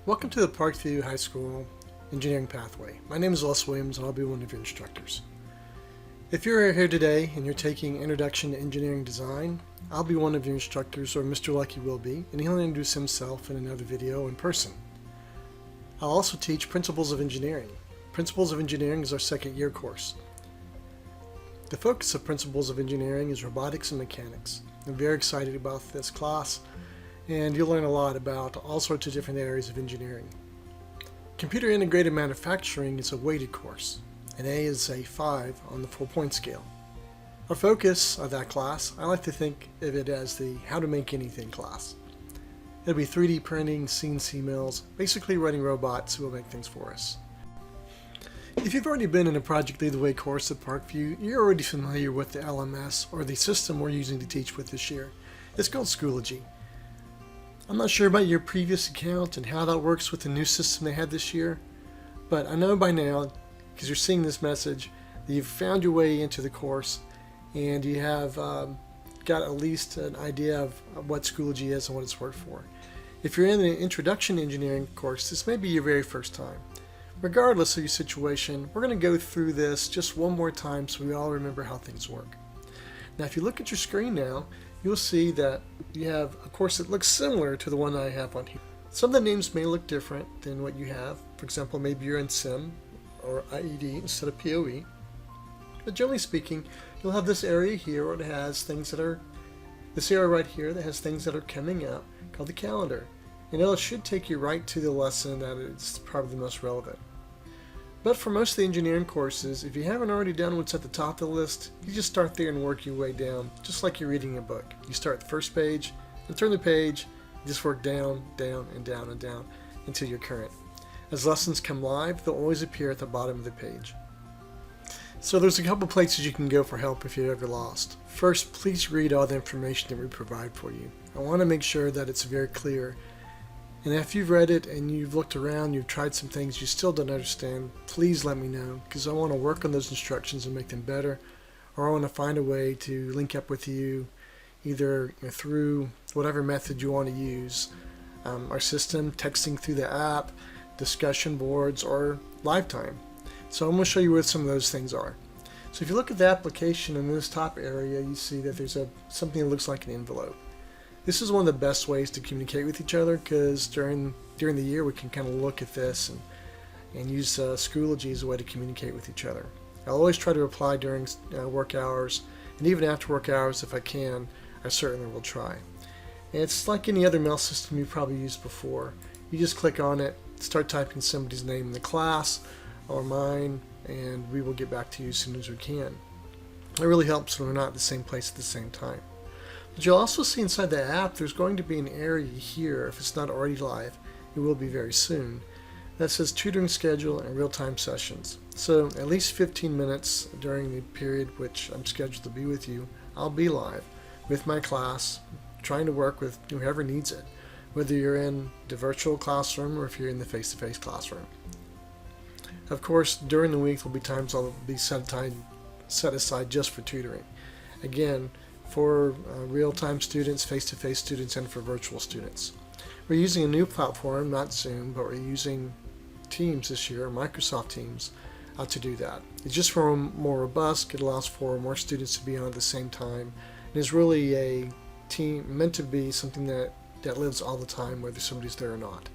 Welcome to the Parkview High School Engineering Pathway. My name is Les Williams and I'll be one of your instructors. If you're here today and you're taking Introduction to Engineering Design, I'll be one of your instructors, or Mr. Lucky will be, and he'll introduce himself in another video in person. I'll also teach Principles of Engineering. Principles of Engineering is our second year course. The focus of Principles of Engineering is robotics and mechanics. I'm very excited about this class, and you'll learn a lot about all sorts of different areas of engineering. Computer Integrated Manufacturing is a weighted course. An A is a 5 on the 4-point scale. Our focus of that class, I like to think of it as the How to Make Anything class. It'll be 3D printing, CNC mills, basically running robots who will make things for us. If you've already been in a Project Lead the Way course at Parkview, you're already familiar with the LMS, or the system we're using to teach with this year. It's called Schoology. I'm not sure about your previous account and how that works with the new system they had this year, but I know by now, because you're seeing this message, that you've found your way into the course and you have got at least an idea of what Schoology is and what it's worked for. If you're in the Introduction to Engineering course, this may be your very first time. Regardless of your situation, we're going to go through this just one more time so we all remember how things work. Now if you look at your screen now, you'll see that you have a course that looks similar to the one I have on here. Some of the names may look different than what you have. For example, maybe you're in SIM or IED instead of POE. But generally speaking, you'll have this area here where it has things that are, this area right here that has things that are coming up called the calendar. And it should take you right to the lesson that is probably the most relevant. But for most of the engineering courses, if you haven't already done what's at the top of the list, you just start there and work your way down, just like you're reading a book. You start at the first page, and turn the page, you just work down, down, and down, and down until you're current. As lessons come live, they'll always appear at the bottom of the page. So there's a couple places you can go for help if you're ever lost. First, please read all the information that we provide for you. I want to make sure that it's very clear. And if you've read it and you've looked around, you've tried some things you still don't understand, please let me know, because I want to work on those instructions and make them better, or I want to find a way to link up with you either through whatever method you want to use. Our system, texting through the app, discussion boards, or live time. So I'm going to show you where some of those things are. So if you look at the application in this top area, you see that there's something that looks like an envelope. This is one of the best ways to communicate with each other, because during the year we can kind of look at this and use Schoology as a way to communicate with each other. I'll always try to reply during work hours, and even after work hours if I can, I certainly will try. And it's like any other mail system you've probably used before. You just click on it, start typing somebody's name in the class or mine, and we will get back to you as soon as we can. It really helps when we're not at the same place at the same time. But you'll also see inside the app there's going to be an area here, if it's not already live, it will be very soon, that says tutoring schedule and real-time sessions. So at least 15 minutes during the period which I'm scheduled to be with you, I'll be live with my class, trying to work with whoever needs it, whether you're in the virtual classroom or if you're in the face-to-face classroom. Of course, during the week there'll be times I'll be set aside just for tutoring. Again, for real-time students, face-to-face students, and for virtual students. We're using a new platform, not Zoom, but we're using Teams this year, Microsoft Teams, to do that. It's just more robust. It allows for more students to be on at the same time. It is really a team meant to be something that lives all the time, whether somebody's there or not.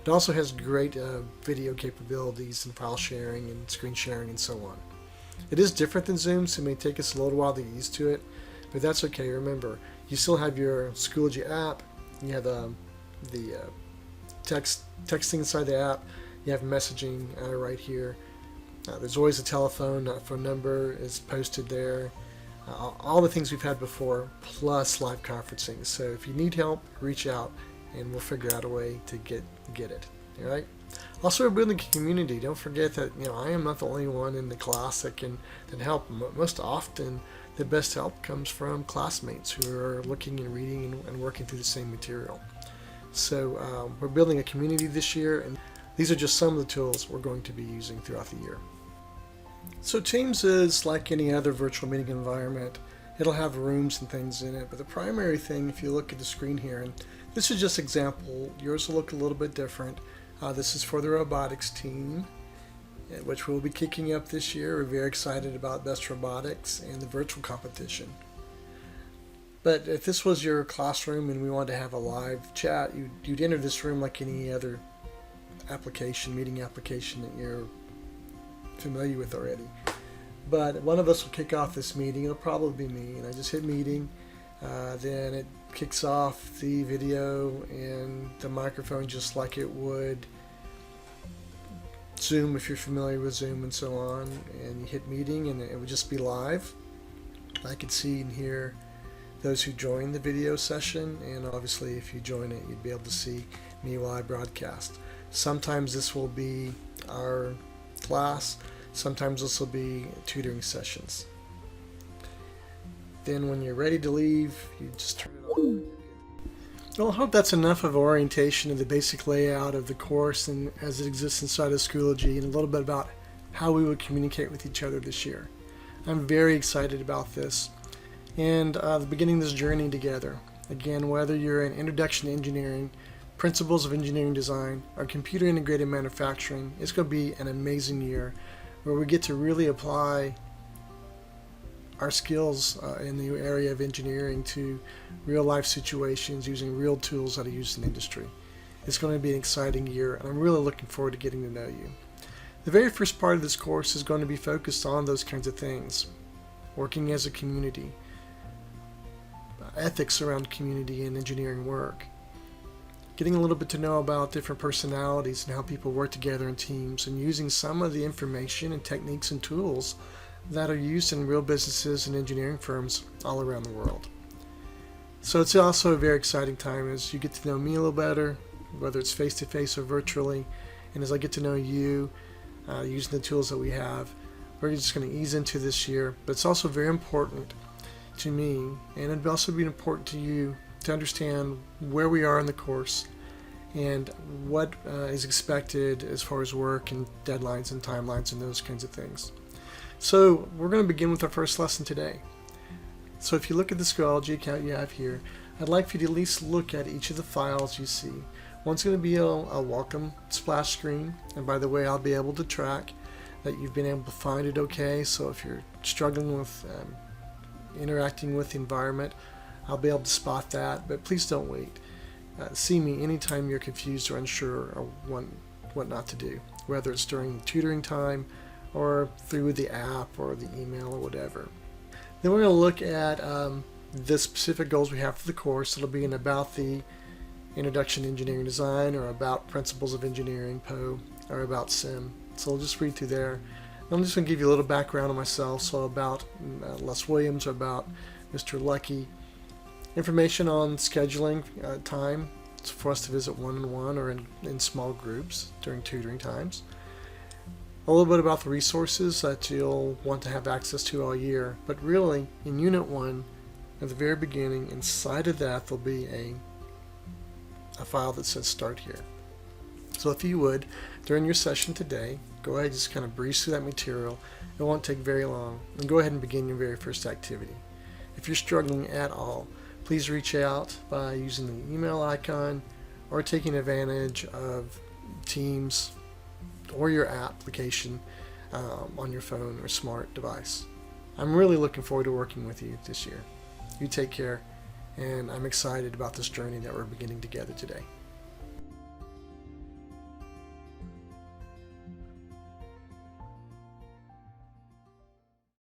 It also has great video capabilities and file sharing and screen sharing and so on. It is different than Zoom, so it may take us a little while to get used to it. But that's okay. Remember, you still have your Schoology app, you have the texting inside the app, you have messaging right here. There's always a telephone, phone number is posted there. All the things we've had before, plus live conferencing. So if you need help, reach out and we'll figure out a way to get it. All right? Also, we're building a community. Don't forget that I am not the only one in the class that can help. Most often, the best help comes from classmates who are looking and reading and working through the same material. So we're building a community this year, and these are just some of the tools we're going to be using throughout the year. So Teams is like any other virtual meeting environment. It'll have rooms and things in it, but the primary thing, if you look at the screen here, and this is just example, yours will look a little bit different. This is for the robotics team, which we'll be kicking up this year. We're very excited about Best Robotics and the virtual competition. But if this was your classroom and we wanted to have a live chat, you'd enter this room like any other meeting application that you're familiar with already. But one of us will kick off this meeting. It'll probably be me, and I just hit meeting. Then it kicks off the video and the microphone just like it would Zoom, if you're familiar with Zoom and so on. And you hit meeting and it would just be live. I could see and hear those who join the video session, and obviously if you join it, you'd be able to see me while I broadcast. Sometimes this will be our class, sometimes this will be tutoring sessions. Then when you're ready to leave, you just turn it on. Well, I hope that's enough of orientation of the basic layout of the course and as it exists inside of Schoology, and a little bit about how we would communicate with each other this year. I'm very excited about this and beginning this journey together. Again, whether you're in Introduction to Engineering, Principles of Engineering Design, or Computer Integrated Manufacturing, it's going to be an amazing year where we get to really apply our skills in the area of engineering to real life situations using real tools that are used in industry. It's going to be an exciting year, and I'm really looking forward to getting to know you. The very first part of this course is going to be focused on those kinds of things: working as a community, ethics around community and engineering work, getting a little bit to know about different personalities and how people work together in teams, and using some of the information and techniques and tools that are used in real businesses and engineering firms all around the world. So it's also a very exciting time as you get to know me a little better, whether it's face-to-face or virtually, and as I get to know you using the tools that we have. We're just going to ease into this year, but it's also very important to me, and it'd also be important to you to understand where we are in the course and what is expected as far as work and deadlines and timelines and those kinds of things. So we're going to begin with our first lesson today. So if you look at the Schoology account you have here, I'd like for you to at least look at each of the files you see. One's going to be a welcome splash screen, and by the way, I'll be able to track that you've been able to find it okay. So if you're struggling with interacting with the environment, I'll be able to spot that, but please don't wait. See me anytime you're confused or unsure or what not to do, whether it's during tutoring time or through the app or the email or whatever. Then we're going to look at the specific goals we have for the course. It'll be about the Introduction to Engineering Design, or about Principles of Engineering, PO, or about SIM. So I'll just read through there. I'm just going to give you a little background on myself, so about Les Williams, or about Mr. Lucky. Information on scheduling time for us to visit one-on-one or in small groups during tutoring times. A little bit about the resources that you'll want to have access to all year. But really, in Unit 1, at the very beginning, inside of that, there'll be a file that says Start Here. So if you would, during your session today, go ahead and just kind of breeze through that material. It won't take very long. And go ahead and begin your very first activity. If you're struggling at all, please reach out by using the email icon or taking advantage of Teams or your application on your phone or smart device. I'm really looking forward to working with you this year. You take care, and I'm excited about this journey that we're beginning together today.